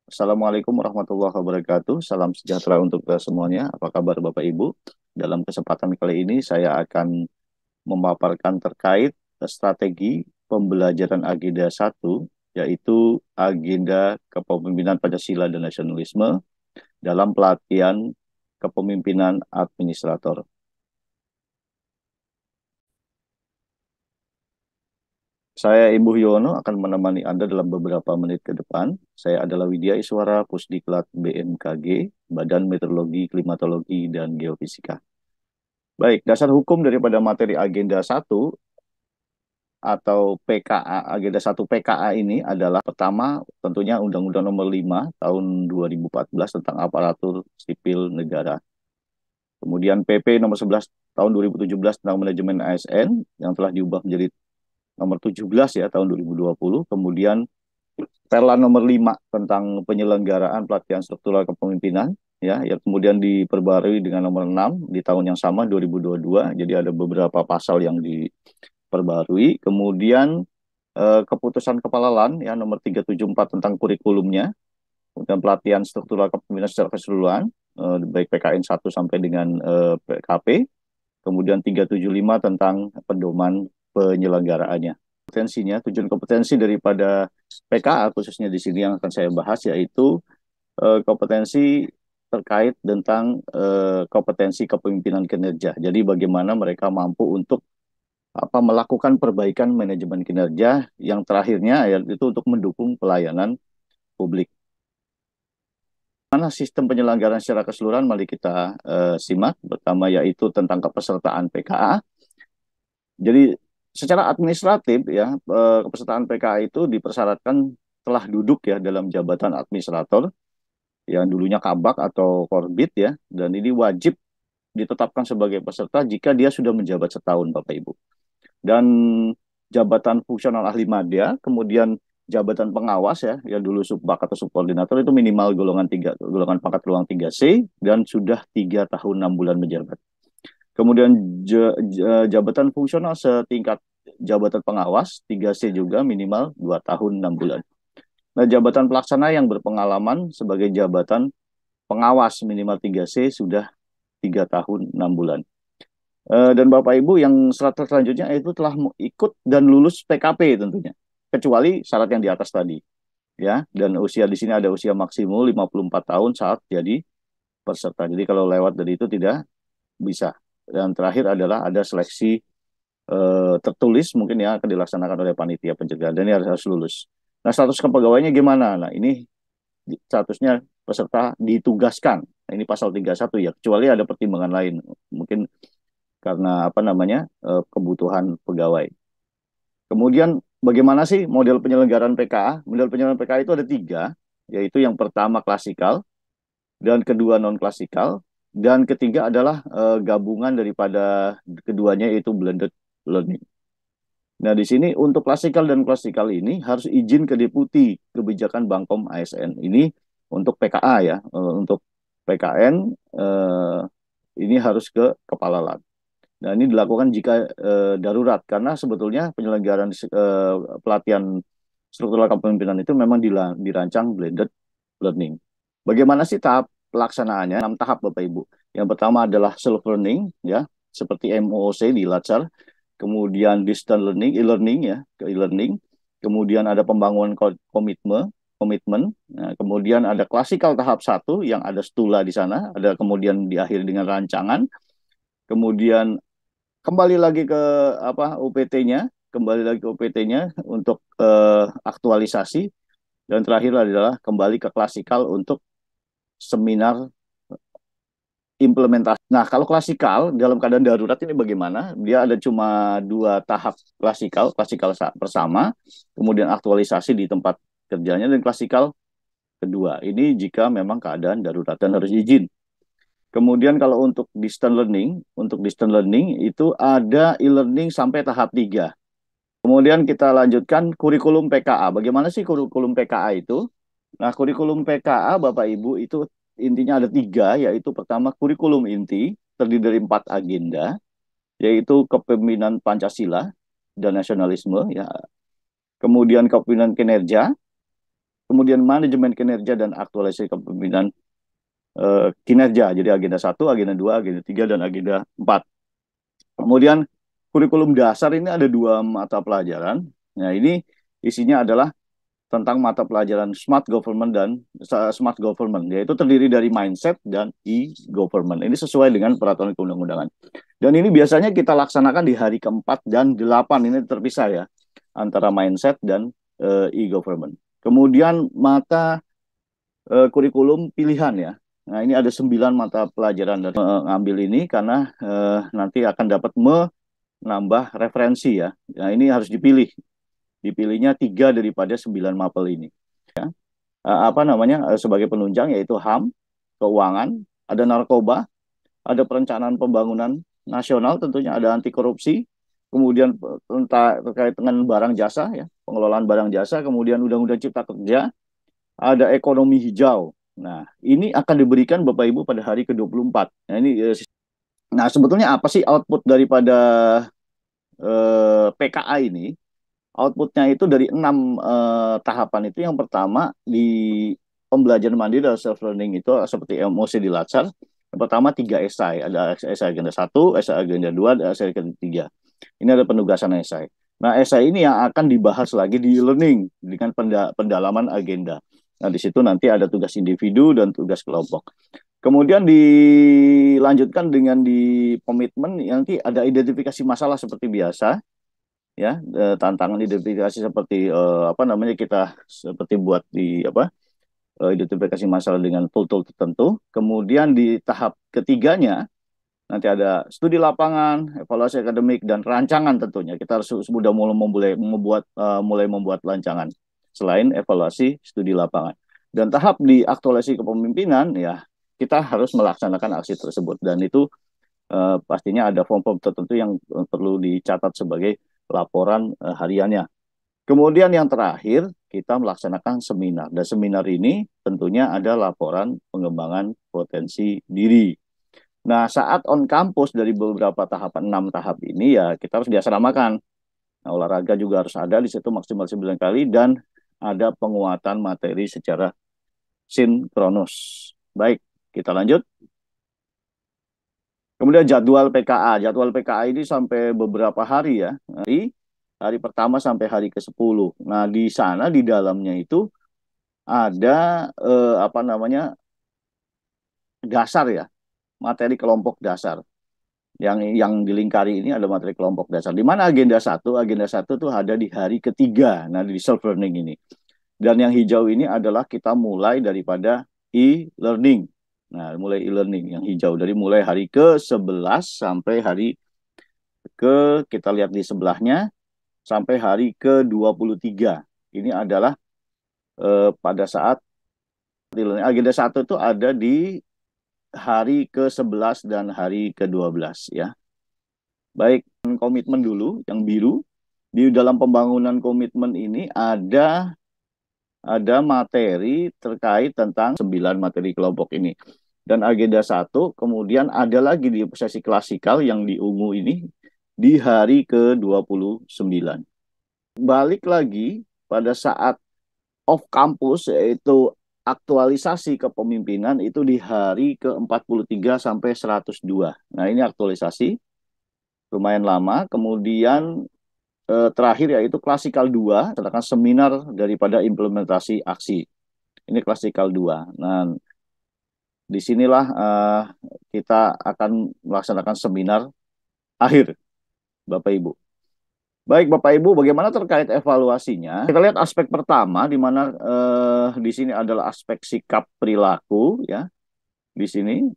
Assalamualaikum warahmatullahi wabarakatuh. Salam sejahtera untuk kita semuanya. Apa kabar Bapak Ibu? Dalam kesempatan kali ini saya akan memaparkan terkait strategi pembelajaran agenda satu, yaitu agenda kepemimpinan Pancasila dan nasionalisme dalam pelatihan kepemimpinan administrator. Saya Ibu Yono akan menemani Anda dalam beberapa menit ke depan. Saya adalah Widya Iswara, Pusdiklat BMKG, Badan Meteorologi, Klimatologi, dan Geofisika. Baik, dasar hukum daripada materi agenda satu atau PKA, agenda satu PKA ini adalah pertama tentunya Undang-Undang Nomor 5 Tahun 2014 tentang Aparatur Sipil Negara. Kemudian PP Nomor 11 Tahun 2017 tentang Manajemen ASN yang telah diubah menjadi Nomor 17 ya tahun 2020. Kemudian Perla Nomor 5 tentang penyelenggaraan pelatihan struktural kepemimpinan ya, yang kemudian diperbarui dengan Nomor 6 di tahun yang sama 2022. Jadi ada beberapa pasal yang diperbarui. Kemudian keputusan Kepala LAN ya Nomor 374 tentang kurikulumnya, kemudian pelatihan struktural kepemimpinan secara keseluruhan baik PKN 1 sampai dengan PKP. Kemudian 375 tentang pedoman penyelenggaraannya. Kompetensinya, tujuan kompetensi daripada PKA khususnya di sini yang akan saya bahas yaitu kompetensi terkait tentang kompetensi kepemimpinan kinerja. Jadi bagaimana mereka mampu untuk melakukan perbaikan manajemen kinerja yang terakhirnya yaitu untuk mendukung pelayanan publik. Mana sistem penyelenggaraan secara keseluruhan, mari kita simak. Pertama yaitu tentang kepesertaan PKA. Jadi secara administratif ya kepesertaan PKA itu dipersyaratkan telah duduk ya dalam jabatan administrator yang dulunya kabak atau korbit ya, dan ini wajib ditetapkan sebagai peserta jika dia sudah menjabat setahun Bapak Ibu. Dan jabatan fungsional ahli madya, kemudian jabatan pengawas ya, yang dulu subbak atau subkoordinator itu minimal golongan pangkat ruang 3C dan sudah 3 tahun 6 bulan menjabat. Kemudian jabatan fungsional setingkat jabatan pengawas 3C juga minimal 2 tahun 6 bulan. Nah, jabatan pelaksana yang berpengalaman sebagai jabatan pengawas minimal 3C sudah 3 tahun 6 bulan. Dan Bapak Ibu yang selanjutnya itu telah ikut dan lulus PKP tentunya. Kecuali syarat yang di atas tadi. Ya, dan usia di sini ada usia maksimum 54 tahun saat jadi peserta. Jadi kalau lewat dari itu tidak bisa. Dan terakhir adalah ada seleksi tertulis mungkin ya akan dilaksanakan oleh panitia pencegahan dan ini harus lulus. Nah, status kepegawaiannya gimana? Nah, ini statusnya peserta ditugaskan. Nah, ini pasal 31 ya, kecuali ada pertimbangan lain. Mungkin karena kebutuhan pegawai. Kemudian bagaimana sih model penyelenggaraan PKA? Model penyelenggaraan PKA itu ada 3, yaitu yang pertama klasikal, dan kedua non klasikal, dan ketiga adalah gabungan daripada keduanya yaitu blended learning. Nah, di sini untuk klasikal dan klasikal ini harus izin ke Deputi Kebijakan Bangkom ASN. Ini untuk PKA ya. Untuk PKN ini harus ke Kepala LAN. Nah, ini dilakukan jika darurat karena sebetulnya penyelenggaraan pelatihan struktural kepemimpinan itu memang dirancang blended learning. Bagaimana sih tahap pelaksanaannya? 6 tahap Bapak Ibu. Yang pertama adalah self learning ya, seperti MOOC di Latsar. Kemudian distance learning, e-learning ya, ke e-learning. Kemudian ada pembangunan komitmen. Nah, kemudian ada klasikal tahap 1 yang ada stula di sana, ada kemudian diakhiri dengan rancangan. Kemudian kembali lagi ke UPT-nya untuk aktualisasi, dan terakhir adalah kembali ke klasikal untuk seminar implementasi. Nah, kalau klasikal dalam keadaan darurat ini bagaimana? Dia ada cuma 2 tahap klasikal bersama, kemudian aktualisasi di tempat kerjanya, dan klasikal kedua. Ini jika memang keadaan darurat dan harus izin. Kemudian kalau untuk distance learning itu ada e-learning sampai tahap 3. Kemudian kita lanjutkan kurikulum PKA. Bagaimana sih kurikulum PKA itu? Nah, kurikulum PKA Bapak Ibu itu intinya ada 3, yaitu pertama kurikulum inti, terdiri dari 4 agenda, yaitu kepemimpinan Pancasila dan nasionalisme, ya. Kemudian kepemimpinan kinerja, kemudian manajemen kinerja dan aktualisasi kepemimpinan kinerja. Jadi agenda 1, agenda 2, agenda 3, dan agenda 4. Kemudian kurikulum dasar ini ada 2 mata pelajaran. Nah, ini isinya adalah tentang mata pelajaran smart government dan smart government, yaitu terdiri dari mindset dan e-government. Ini sesuai dengan peraturan undang-undangan. Dan ini biasanya kita laksanakan di hari keempat dan 8. Ini terpisah ya, antara mindset dan e-government. Kemudian mata kurikulum pilihan ya. Nah, ini ada 9 mata pelajaran dan ngambil ini karena nanti akan dapat menambah referensi ya. Nah, ini harus dipilih. Dipilihnya 3 daripada 9 mapel ini. Ya. Apa namanya sebagai penunjang yaitu HAM, keuangan, ada narkoba, ada perencanaan pembangunan nasional, tentunya ada anti korupsi, kemudian terkait dengan barang jasa ya, pengelolaan barang jasa, kemudian undang-undang cipta kerja, ada ekonomi hijau. Nah, ini akan diberikan Bapak Ibu pada hari ke-24. Nah, sebetulnya apa sih output daripada PKA ini? Outputnya itu dari 6 tahapan itu. Yang pertama di pembelajaran mandiri dan self learning itu seperti emosi di Latsar. Yang pertama 3 esai, ada esai agenda 1, esai agenda 2, dan esai agenda 3. Ini ada penugasan esai. Nah, esai ini yang akan dibahas lagi di learning dengan pendalaman agenda. Nah, di situ nanti ada tugas individu dan tugas kelompok. Kemudian dilanjutkan dengan di komitmen, nanti ada identifikasi masalah seperti biasa ya, tantangan identifikasi seperti apa namanya, kita seperti buat di apa, identifikasi masalah dengan tool-tool tertentu. Kemudian di tahap ketiganya nanti ada studi lapangan, evaluasi akademik, dan rancangan. Tentunya kita harus sudah mulai membuat rancangan selain evaluasi studi lapangan. Dan tahap di aktualisasi kepemimpinan ya, kita harus melaksanakan aksi tersebut, dan itu pastinya ada form-form tertentu yang perlu dicatat sebagai laporan hariannya. Kemudian yang terakhir, kita melaksanakan seminar. Dan seminar ini tentunya ada laporan pengembangan potensi diri. Nah, saat on campus dari beberapa tahapan, 6 tahap ini ya, kita harus diasramakan. Nah, olahraga juga harus ada di situ maksimal 9 kali, dan ada penguatan materi secara sinkronus. Baik, kita lanjut. Kemudian jadwal PKA. Jadwal PKA ini sampai beberapa hari ya. Hari pertama sampai hari ke-10. Nah, di sana di dalamnya itu ada apa namanya, dasar ya, materi kelompok dasar. Yang dilingkari ini ada materi kelompok dasar. Di mana agenda satu tuh ada di hari ketiga. Nah, di self learning ini. Dan yang hijau ini adalah kita mulai daripada e-learning. Nah, mulai e-learning yang hijau dari mulai hari ke-11 sampai hari kita lihat di sebelahnya, sampai hari ke-23. Ini adalah pada saat agenda 1 itu ada di hari ke-11 dan hari ke-12 ya. Baik, komitmen dulu yang biru. Di dalam pembangunan komitmen ini ada materi terkait tentang 9 materi kelompok ini. Dan agenda 1, kemudian ada lagi di sesi klasikal yang di ungu ini di hari ke-29. Balik lagi pada saat off campus, yaitu aktualisasi kepemimpinan itu di hari ke-43 sampai 102. Nah, ini aktualisasi lumayan lama. Kemudian terakhir yaitu klasikal 2, sedangkan seminar daripada implementasi aksi. Ini klasikal 2. Nah, disinilah kita akan melaksanakan seminar akhir, Bapak Ibu. Baik, Bapak Ibu, bagaimana terkait evaluasinya? Kita lihat aspek pertama, di mana di sini adalah aspek sikap perilaku, ya. Di sini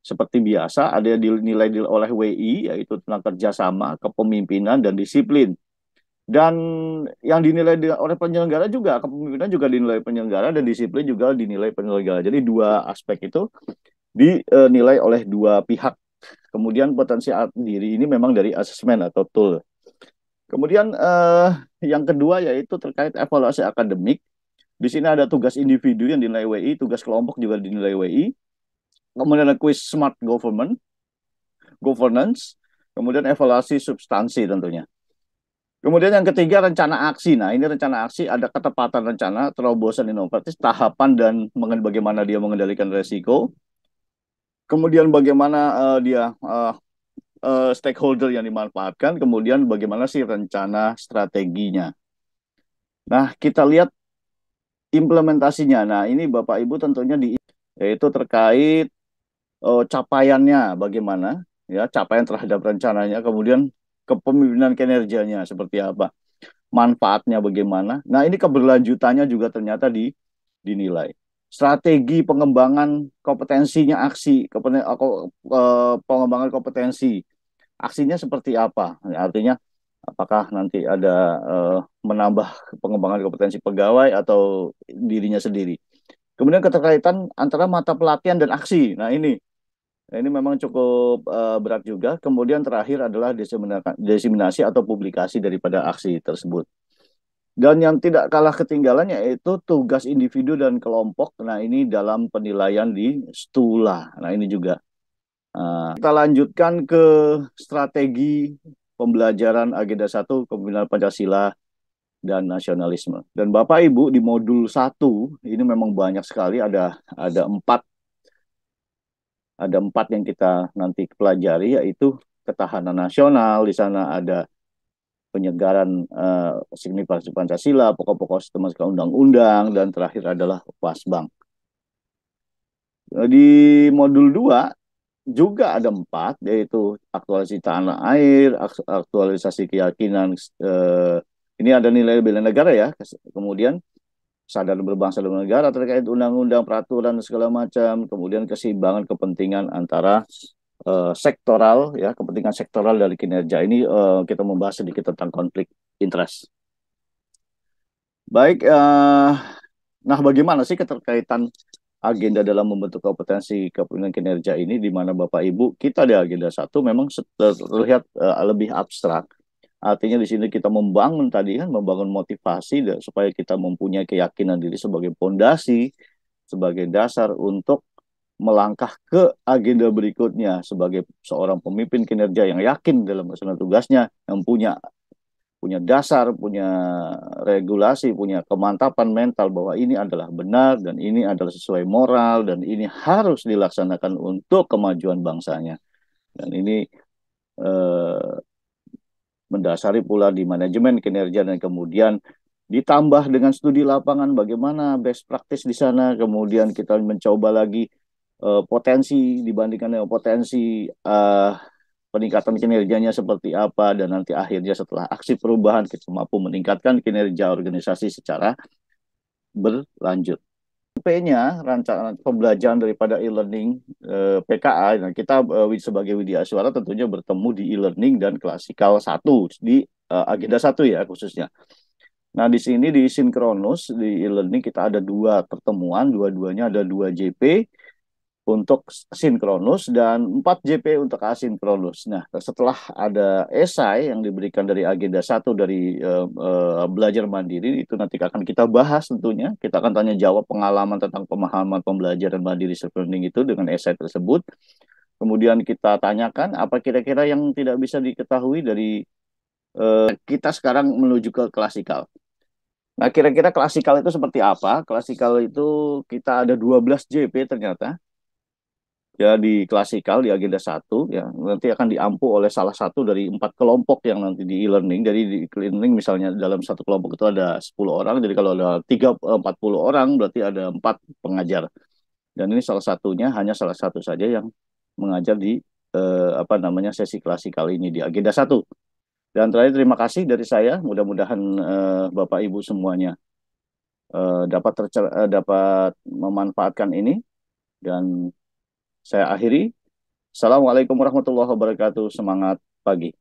seperti biasa ada dinilai oleh WI, yaitu tentang kerjasama, kepemimpinan, dan disiplin. Dan yang dinilai oleh penyelenggara juga, kepemimpinan juga dinilai penyelenggara, dan disiplin juga dinilai penyelenggara. Jadi 2 aspek itu dinilai oleh 2 pihak. Kemudian potensi diri ini memang dari asesmen atau tool. Kemudian yang kedua yaitu terkait evaluasi akademik. Di sini ada tugas individu yang dinilai WI, tugas kelompok juga dinilai WI. Kemudian ada quiz smart governance, kemudian evaluasi substansi tentunya. Kemudian yang ketiga rencana aksi. Nah, ini rencana aksi ada ketepatan rencana, terobosan inovatif, tahapan dan bagaimana dia mengendalikan resiko. Kemudian bagaimana dia stakeholder yang dimanfaatkan, kemudian bagaimana sih rencana strateginya. Nah, kita lihat implementasinya. Nah, ini Bapak Ibu tentunya yaitu terkait capaiannya bagaimana, ya, capaian terhadap rencananya, kemudian kepemimpinan kinerjanya seperti apa, manfaatnya bagaimana. Nah, ini keberlanjutannya juga ternyata dinilai. Strategi pengembangan kompetensinya aksi, pengembangan kompetensi aksinya seperti apa? Artinya apakah nanti ada menambah pengembangan kompetensi pegawai atau dirinya sendiri. Kemudian keterkaitan antara mata pelatihan dan aksi. Nah, ini memang cukup berat juga. Kemudian terakhir adalah diseminasi atau publikasi daripada aksi tersebut. Dan yang tidak kalah ketinggalannya yaitu tugas individu dan kelompok. Nah, ini dalam penilaian di STULA. Nah, ini juga. Kita lanjutkan ke strategi pembelajaran agenda 1 kepemimpinan Pancasila dan nasionalisme. Dan Bapak Ibu di modul 1 ini memang banyak sekali, ada empat yang kita nanti pelajari, yaitu ketahanan nasional. Di sana ada penyegaran signifikasi Pancasila, pokok-pokok sistematika undang-undang, dan terakhir adalah Wasbang. Di modul 2 juga ada 4, yaitu aktualisasi tanah air, aktualisasi keyakinan, ini ada nilai bela negara ya, kemudian sadar berbangsa dan negara terkait undang-undang, peraturan, segala macam, kemudian keseimbangan kepentingan antara sektoral, ya, kepentingan sektoral dari kinerja. Ini kita membahas sedikit tentang konflik interest. Baik, nah bagaimana sih keterkaitan agenda dalam membentuk kompetensi kepemimpinan kinerja ini, di mana Bapak Ibu kita di agenda 1 memang terlihat lebih abstrak. Artinya di sini kita membangun motivasi supaya kita mempunyai keyakinan diri sebagai pondasi, sebagai dasar untuk melangkah ke agenda berikutnya sebagai seorang pemimpin kinerja yang yakin dalam melaksanakan tugasnya, yang punya dasar, punya regulasi, punya kemantapan mental bahwa ini adalah benar dan ini adalah sesuai moral dan ini harus dilaksanakan untuk kemajuan bangsanya. Dan ini eh, mendasari pula di manajemen kinerja, dan kemudian ditambah dengan studi lapangan bagaimana best practice di sana, kemudian kita mencoba lagi potensi dibandingkan dengan potensi peningkatan kinerjanya seperti apa, dan nanti akhirnya setelah aksi perubahan kita mampu meningkatkan kinerja organisasi secara berlanjut. P-nya rancangan pembelajaran daripada e-learning PKA. Nah, kita sebagai Widya Aswara tentunya bertemu di e-learning dan klasikal 1 di agenda 1 ya khususnya. Nah, di sini di sinkronus di e-learning kita ada 2 pertemuan, dua-duanya ada 2 JP untuk sinkronus dan 4 JP untuk asinkronus. Nah, setelah ada esai yang diberikan dari agenda 1 dari belajar mandiri, itu nanti akan kita bahas tentunya. Kita akan tanya jawab pengalaman tentang pemahaman pembelajaran mandiri self-learning itu dengan esai tersebut. Kemudian kita tanyakan apa kira-kira yang tidak bisa diketahui dari kita sekarang menuju ke klasikal. Nah, kira-kira klasikal itu seperti apa? Klasikal itu kita ada 12 JP ternyata. Ya, di klasikal di agenda 1 ya nanti akan diampu oleh salah satu dari 4 kelompok yang nanti di e-learning. Jadi di e-learning misalnya dalam satu kelompok itu ada 10 orang, jadi kalau ada 40 orang berarti ada 4 pengajar, dan ini hanya salah satu saja yang mengajar di sesi klasikal ini di agenda 1. Dan terakhir, terima kasih dari saya, mudah-mudahan Bapak Ibu semuanya dapat memanfaatkan ini, dan saya akhiri. Assalamualaikum warahmatullahi wabarakatuh. Semangat pagi.